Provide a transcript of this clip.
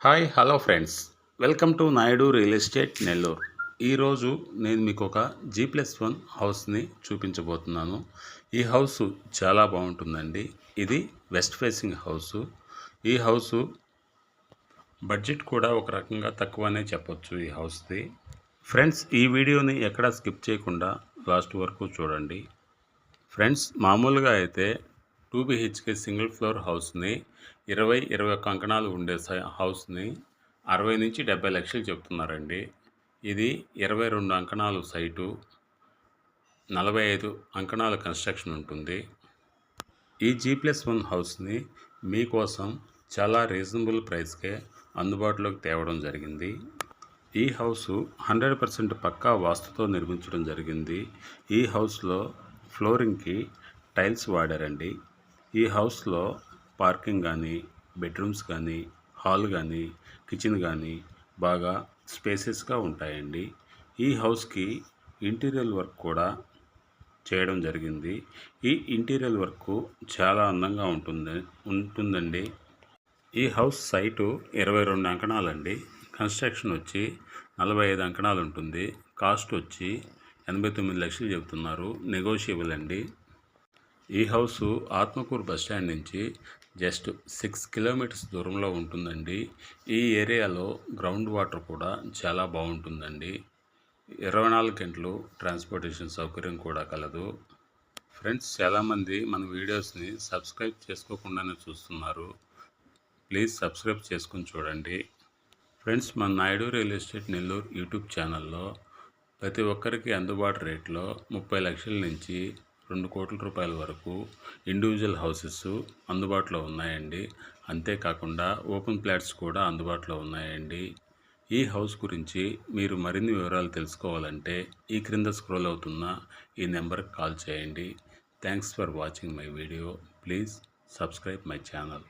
Hi hello friends, welcome to Naidu real estate Nellore. ఈరోజు నేను మీకు ఒక G+1 హౌస్ని చూపించబోతున్నాను. ఈ హౌస్ చాలా బాగుంటుందండి. ఇది వెస్ట్ ఫేసింగ్ హౌసు. ఈ హౌసు బడ్జెట్ కూడా ఒక రకంగా తక్కువనే చెప్పొచ్చు ఈ హౌస్ది. ఫ్రెండ్స్, ఈ వీడియోని ఎక్కడా స్కిప్ చేయకుండా లాస్ట్ వరకు చూడండి. ఫ్రెండ్స్, మామూలుగా అయితే 2 BHK సింగిల్ ఫ్లోర్ హౌస్ని 21 అంకణాలు ఉండే హౌస్ని 60 నుంచి 70 లక్షలు చెప్తున్నారండి. ఇది 22 అంకణాలు సైటు, 45 అంకణాల కన్స్ట్రక్షన్ ఉంటుంది. ఈ G+1 హౌస్ని మీకోసం చాలా రీజనబుల్ ప్రైస్కే అందుబాటులోకి తేవడం జరిగింది. ఈ హౌసు 100% పక్కా వాస్తుతో నిర్మించడం జరిగింది. ఈ హౌస్లో ఫ్లోరింగ్కి టైల్స్ వాడారండి. ఈ హౌస్లో పార్కింగ్ కానీ, బెడ్రూమ్స్ కానీ, హాల్ కానీ, కిచెన్ కానీ బాగా స్పేసెస్గా ఉంటాయండి. ఈ హౌస్కి ఇంటీరియర్ వర్క్ కూడా చేయడం జరిగింది. ఈ ఇంటీరియర్ వర్క్ చాలా అందంగా ఉంటుందండి. ఈ హౌస్ సైటు 22 అంకణాలండి. కన్స్ట్రక్షన్ వచ్చి 45 అంకణాలు ఉంటుంది. కాస్ట్ వచ్చి 89 లక్షలు చెబుతున్నారు. నెగోషియబుల్ అండి. ఈ హౌసు ఆత్మకూరు బస్టాండ్ నుంచి జస్ట్ 6 కిలోమీటర్స్ దూరంలో ఉంటుందండి. ఈ ఏరియాలో గ్రౌండ్ వాటర్ కూడా చాలా బాగుంటుందండి. 24 గంటలు ట్రాన్స్పోర్టేషన్ సౌకర్యం కూడా కలదు. ఫ్రెండ్స్, చాలామంది మన వీడియోస్ని సబ్స్క్రైబ్ చేసుకోకుండానే చూస్తున్నారు. ప్లీజ్ సబ్స్క్రైబ్ చేసుకుని చూడండి. ఫ్రెండ్స్, మన Naidu real estate Nellore YouTube ఛానల్లో ప్రతి ఒక్కరికి అందుబాటు రేట్లో 30 లక్షల నుంచి 2 కోట్ల రూపాయల వరకు ఇండివిజువల్ హౌసెస్ అందుబాటులో ఉన్నాయండి. అంతేకాకుండా ఓపెన్ ప్లాట్స్ కూడా అందుబాటులో ఉన్నాయండి. ఈ హౌస్ గురించి మీరు మరిన్ని వివరాలు తెలుసుకోవాలంటే ఈ క్రింద స్క్రోల్ అవుతున్న ఈ నెంబర్కి కాల్ చేయండి. Thanks for watching my video. Please subscribe my channel.